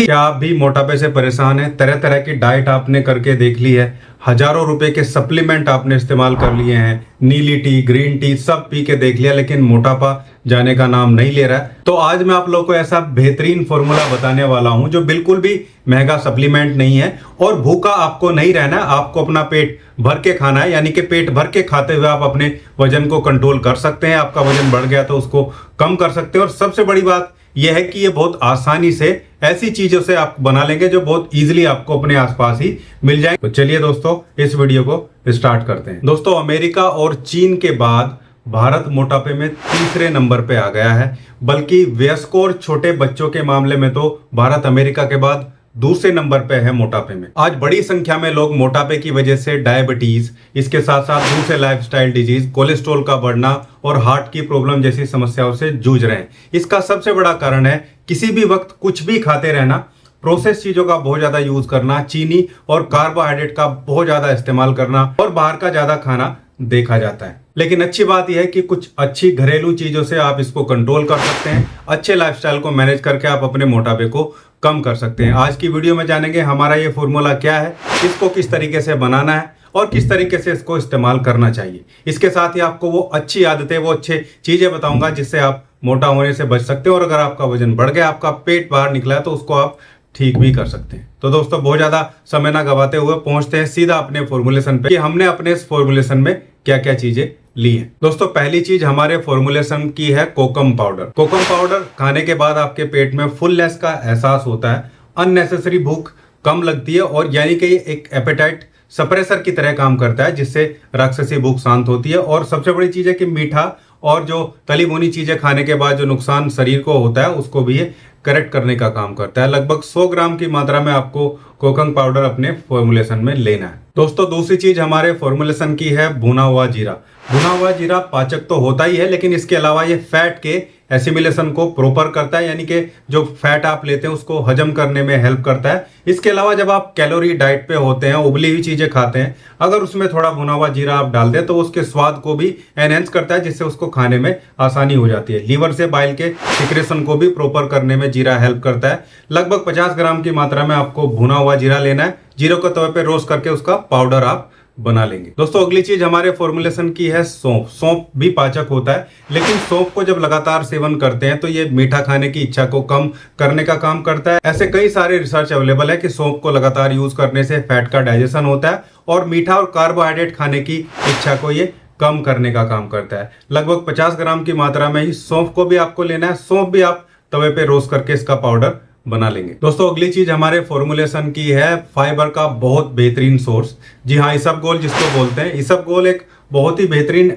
क्या आप भी मोटापे से परेशान हैं? तरह तरह की डाइट आपने करके देख ली है, हजारों रुपए के सप्लीमेंट आपने इस्तेमाल कर लिए हैं, नीली टी, ग्रीन टी सब पी के देख लिया, लेकिन मोटापा जाने का नाम नहीं ले रहा है। तो आज मैं आप लोगों को ऐसा बेहतरीन फॉर्मूला बताने वाला हूं जो बिल्कुल भी महंगा सप्लीमेंट नहीं है और भूखा आपको नहीं रहना है। आपको अपना पेट भर के खाना है, यानी कि पेट भर के खाते हुए आप अपने वजन को कंट्रोल कर सकते हैं। आपका वजन बढ़ गया तो उसको कम कर सकते हैं। और सबसे बड़ी बात यह है कि ये बहुत आसानी से ऐसी चीजों से आप बना लेंगे जो बहुत इजीली आपको अपने आसपास ही मिल जाए। तो चलिए दोस्तों, इस वीडियो को स्टार्ट करते हैं। दोस्तों, अमेरिका और चीन के बाद भारत मोटापे में तीसरे नंबर पे आ गया है, बल्कि वयस्कों और छोटे बच्चों के मामले में तो भारत अमेरिका के बाद दूसरे नंबर पे है मोटापे में। आज बड़ी संख्या में लोग मोटापे की वजह से डायबिटीज, इसके साथ साथ दूसरे लाइफस्टाइल डिजीज, कोलेस्ट्रॉल का बढ़ना और हार्ट की प्रॉब्लम जैसी समस्याओं से जूझ रहे हैं। इसका सबसे बड़ा कारण है किसी भी वक्त कुछ भी खाते रहना, प्रोसेस चीजों का बहुत ज्यादा यूज करना, चीनी और कार्बोहाइड्रेट का बहुत ज्यादा इस्तेमाल करना और बाहर का ज्यादा खाना देखा जाता है। लेकिन अच्छी बात यह है कि कुछ अच्छी घरेलू चीजों से आप इसको कंट्रोल कर सकते हैं। अच्छे लाइफस्टाइल को मैनेज करके आप अपने मोटापे को कम कर सकते हैं। आज की वीडियो में जानेंगे हमारा ये फॉर्मूला क्या है, इसको किस तरीके से बनाना है और किस तरीके से इसको इस्तेमाल करना चाहिए। इसके साथ ही आपको वो अच्छी आदतें, वो अच्छे चीजें बताऊंगा जिससे आप मोटा होने से बच सकते हो और अगर आपका वजन बढ़ गया, आपका पेट बाहर निकला है, तो उसको आप ठीक भी कर सकते हैं। तो दोस्तों, बहुत ज्यादा समय ना गवाते हुए पहुंचते हैं सीधा अपने फॉर्मुलेशन पे कि हमने अपने इस फॉर्मुलेशन में क्या क्या चीजें ली है। दोस्तों, पहली चीज हमारे फॉर्मुलेशन की है कोकम पाउडर। कोकम पाउडर खाने के बाद आपके पेट में फुलनेस का एहसास होता है, अननेसेसरी भूख कम लगती है और यानी कि ये एक एपेटाइट सप्रेसर की तरह काम करता है, जिससे राक्षसी भूख शांत होती है। और सबसे बड़ी चीज है कि मीठा और जो तली भुनी चीजें खाने के बाद जो नुकसान शरीर को होता है उसको भी ये करेक्ट करने का काम करता है। लगभग 100 ग्राम की मात्रा में आपको कोकम पाउडर अपने फॉर्मुलेशन में लेना है। दोस्तों, दूसरी चीज हमारे फॉर्मुलेशन की है भुना हुआ जीरा। भुना हुआ जीरा पाचक तो होता ही है, लेकिन इसके अलावा ये फैट के एसिमिलेशन को प्रॉपर करता है, यानी कि जो फैट आप लेते हैं उसको हजम करने में हेल्प करता है। इसके अलावा जब आप कैलोरी डाइट पे होते हैं, उबली हुई चीजें खाते हैं, अगर उसमें थोड़ा भुना हुआ जीरा आप डाल दें तो उसके स्वाद को भी एनहेंस करता है, जिससे उसको खाने में आसानी हो जाती है। लीवर से बाइल के सिक्रेशन को भी प्रॉपर करने में जीरा हेल्प करता है। लगभग 50 ग्राम की मात्रा में आपको भुना हुआ जीरा लेना है। जीरे को तवे पे रोस्ट करके उसका पाउडर आप बना लेंगे। दोस्तों, अगली चीज हमारे फॉर्मुलेशन की है सौंफ। सौंफ भी पाचक होता है, लेकिन सौंफ को जब लगातार सेवन करते हैं तो ये मीठा खाने की इच्छा को कम करने का काम करता है। ऐसे कई सारे रिसर्च अवेलेबल है कि सौंफ को लगातार यूज करने से फैट का डाइजेशन होता है और मीठा और कार्बोहाइड्रेट खाने की इच्छा को ये कम करने का काम करता है। लगभग 50 ग्राम की मात्रा में ही सौंफ को भी आपको लेना है। सौंफ भी आप तवे पे रोस्ट करके इसका पाउडर बना लेंगे। दोस्तों, अगली चीज हमारे फॉर्मुलेशन की है फाइबर का बहुत बेहतरीन सोर्स। जी हाँ, इसबगोल जिसको बोलते हैं। इसबगोल एक बहुत ही बेहतरीन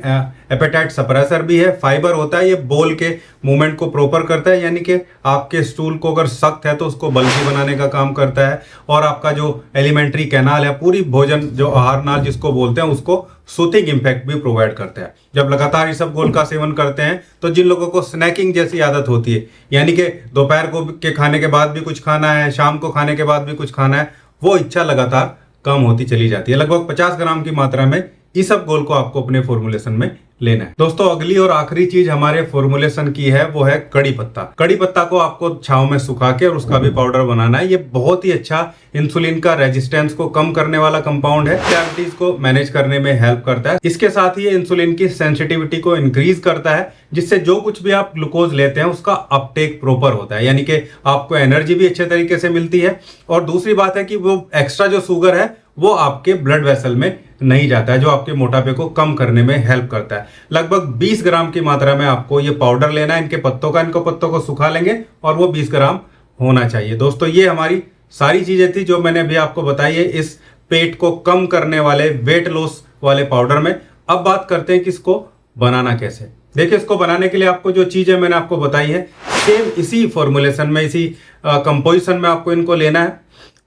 एपेटाइट सप्रेसर भी है। फाइबर होता है, ये बोल के मूवमेंट को प्रॉपर करता है, यानी कि आपके स्टूल को अगर सख्त है तो उसको बल्कि बनाने का काम करता है और आपका जो एलिमेंट्री कैनाल है, पूरी भोजन जो आहार नाल जिसको बोलते हैं, उसको सूथिंग इम्पैक्ट भी प्रोवाइड करता है। जब लगातार इसबगोल का सेवन करते हैं तो जिन लोगों को स्नैकिंग जैसी आदत होती है, यानी कि दोपहर को के खाने के बाद भी कुछ खाना है, शाम को खाने के बाद भी कुछ खाना है, वो इच्छा लगातार कम होती चली जाती है। लगभग 50 ग्राम की मात्रा में इसबगोल को आपको अपने फॉर्मुलेशन में लेना है। दोस्तों, अगली और आखिरी चीज हमारे फॉर्मुलेशन की है वो है कड़ी पत्ता। कड़ी पत्ता को आपको छांव में सुखा के और उसका भी पाउडर बनाना है। ये बहुत ही अच्छा इंसुलिन का रेजिस्टेंस को कम करने वाला कंपाउंड है, डायबिटीज को मैनेज करने में हेल्प करता है। इसके साथ ही ये इंसुलिन की सेंसिटिविटी को इंक्रीज करता है, जिससे जो कुछ भी आप ग्लूकोज लेते हैं उसका अपटेक प्रॉपर होता है, यानी कि आपको एनर्जी भी अच्छे तरीके से मिलती है। और दूसरी बात है कि वो एक्स्ट्रा जो शुगर है वो आपके ब्लड वेसल में नहीं जाता है, जो आपके मोटापे को कम करने में हेल्प करता है। लगभग 20 ग्राम की मात्रा में आपको ये पाउडर लेना है। इनके पत्तों को सुखा लेंगे और वो 20 ग्राम होना चाहिए। दोस्तों, ये हमारी सारी चीजें थी जो मैंने अभी आपको बताई है इस पेट को कम करने वाले, वेट लॉस वाले पाउडर में। अब बात करते हैं कि इसको बनाना कैसे। देखिए, इसको बनाने के लिए आपको जो चीजें मैंने आपको बताई है, सेम इसी फॉर्मुलेशन में, इसी कंपोजिशन में आपको इनको लेना है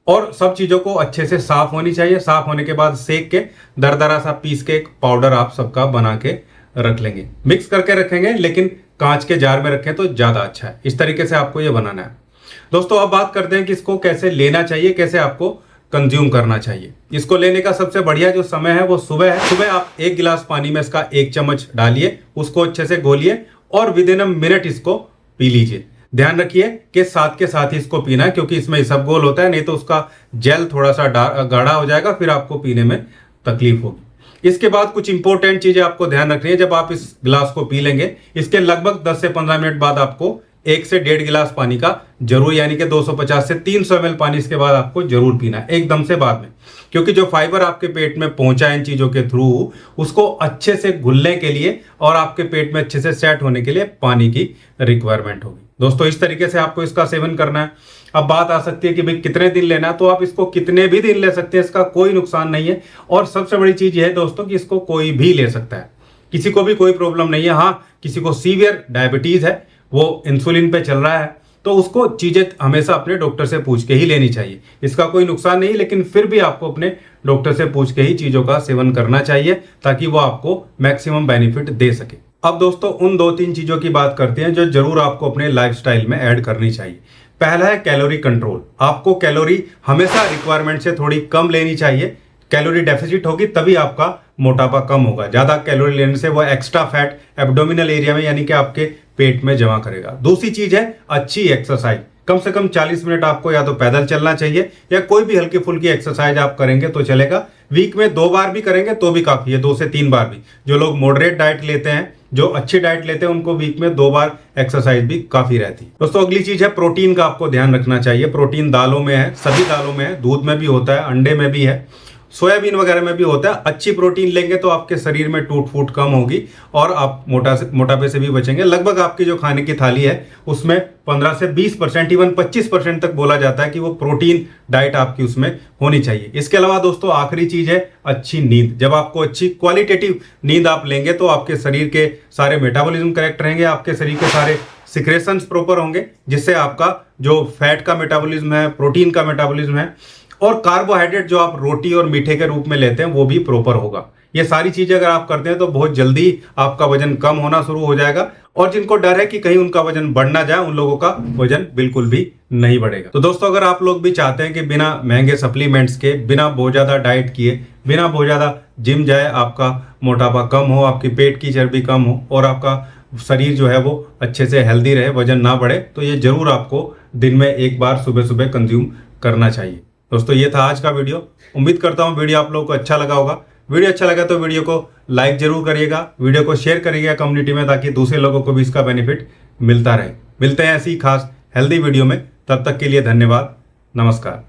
और सब चीजों को अच्छे से साफ होनी चाहिए। साफ होने के बाद सेक के दरदरा सा पीस के एक पाउडर आप सबका बना के रख लेंगे। मिक्स करके रखेंगे, लेकिन कांच के जार में रखें तो ज्यादा अच्छा है। इस तरीके से आपको ये बनाना है। दोस्तों, अब बात करते हैं कि इसको कैसे लेना चाहिए, कैसे आपको कंज्यूम करना चाहिए। इसको लेने का सबसे बढ़िया जो समय है वो सुबह है। सुबह आप 1 गिलास पानी में इसका 1 चम्मच डालिए, उसको अच्छे से घोलिए और विद इन अ मिनट इसको पी लीजिए। ध्यान रखिए कि साथ के साथ ही इसको पीना है, क्योंकि इसमें इसबगोल होता है, नहीं तो उसका जेल थोड़ा सा गाढ़ा हो जाएगा, फिर आपको पीने में तकलीफ होगी। इसके बाद कुछ इंपॉर्टेंट चीजें आपको ध्यान रखनी है। जब आप इस गिलास को पी लेंगे, इसके लगभग 10 से 15 मिनट बाद आपको 1 से 1.5 गिलास पानी का जरूर, यानी कि 250 से 300 ml पानी इसके बाद आपको जरूर पीना है, एकदम से बाद में, क्योंकि जो फाइबर आपके पेट में पहुंचा है इन चीजों के थ्रू, उसको अच्छे से घुलने के लिए और आपके पेट में अच्छे से सेट होने के लिए पानी की रिक्वायरमेंट होगी। दोस्तों इस तरीके से आपको इसका सेवन करना है। अब बात आ सकती है कि भाई कितने दिन लेना है, तो आप इसको कितने भी दिन ले सकते हैं, इसका कोई नुकसान नहीं है। और सबसे बड़ी चीज यह है दोस्तों कि इसको कोई भी ले सकता है, किसी को भी कोई प्रॉब्लम नहीं है। हाँ, किसी को सीवियर डायबिटीज है, वो इंसुलिन पे चल रहा है, तो उसको चीजें हमेशा अपने डॉक्टर से पूछ के ही लेनी चाहिए। इसका कोई नुकसान नहीं, लेकिन फिर भी आपको अपने डॉक्टर से पूछ के ही चीजों का सेवन करना चाहिए, ताकि वो आपको मैक्सिमम बेनिफिट दे सके। अब दोस्तों उन 2-3 चीजों की बात करते हैं जो जरूर आपको अपने लाइफस्टाइल में ऐड करनी चाहिए। पहला है कैलोरी कंट्रोल। आपको कैलोरी हमेशा रिक्वायरमेंट से थोड़ी कम लेनी चाहिए। कैलोरी डेफिसिट होगी तभी आपका मोटापा कम होगा। ज्यादा कैलोरी लेने से वो एक्स्ट्रा फैट एब्डोमिनल एरिया में, यानी कि आपके पेट में जमा करेगा। दूसरी चीज है अच्छी एक्सरसाइज। कम से कम 40 मिनट आपको या तो पैदल चलना चाहिए, या कोई भी हल्की फुल्की एक्सरसाइज आप करेंगे तो चलेगा। वीक में 2 बार भी करेंगे तो भी काफी है, 2 से 3 बार भी। जो लोग मॉडरेट डाइट लेते हैं, जो अच्छी डाइट लेते हैं, उनको वीक में 2 बार एक्सरसाइज भी काफी रहती है। दोस्तों अगली चीज है प्रोटीन का आपको ध्यान रखना चाहिए। प्रोटीन दालों में है, सभी दालों में है, दूध में भी होता है, अंडे में भी है, सोयाबीन वगैरह में भी होता है। अच्छी प्रोटीन लेंगे तो आपके शरीर में टूट फूट कम होगी और आप मोटापे से भी बचेंगे। लगभग आपकी जो खाने की थाली है उसमें 15 से 20%, इवन 25% तक बोला जाता है कि वो प्रोटीन डाइट आपकी उसमें होनी चाहिए। इसके अलावा दोस्तों आखिरी चीज है अच्छी नींद। जब आपको अच्छी क्वालिटेटिव नींद आप लेंगे तो आपके शरीर के सारे मेटाबॉलिज्म करेक्ट रहेंगे, आपके शरीर के सारे सिक्रेशंस प्रॉपर होंगे, जिससे आपका जो फैट का मेटाबॉलिज्म है, प्रोटीन का मेटाबॉलिज्म है, और कार्बोहाइड्रेट जो आप रोटी और मीठे के रूप में लेते हैं वो भी प्रॉपर होगा। ये सारी चीजें अगर आप करते हैं तो बहुत जल्दी आपका वजन कम होना शुरू हो जाएगा। और जिनको डर है कि कहीं उनका वजन बढ़ ना जाए, उन लोगों का वजन बिल्कुल भी नहीं बढ़ेगा। तो दोस्तों अगर आप लोग भी चाहते हैं कि बिना महंगे सप्लीमेंट्स के, बिना बहुत ज्यादा डाइट किए, बिना बहुत ज्यादा जिम जाए, आपका मोटापा कम हो, आपकी पेट की चर्बी कम हो और आपका शरीर जो है वो अच्छे से हेल्दी रहे, वजन ना बढ़े, तो ये जरूर आपको दिन में 1 बार सुबह सुबह कंज्यूम करना चाहिए। दोस्तों ये था आज का वीडियो। उम्मीद करता हूँ वीडियो आप लोगों को अच्छा लगा होगा। वीडियो अच्छा लगा तो वीडियो को लाइक जरूर करिएगा, वीडियो को शेयर करिएगा कम्युनिटी में, ताकि दूसरे लोगों को भी इसका बेनिफिट मिलता रहे। मिलते हैं ऐसी खास हेल्दी वीडियो में, तब तक के लिए धन्यवाद, नमस्कार।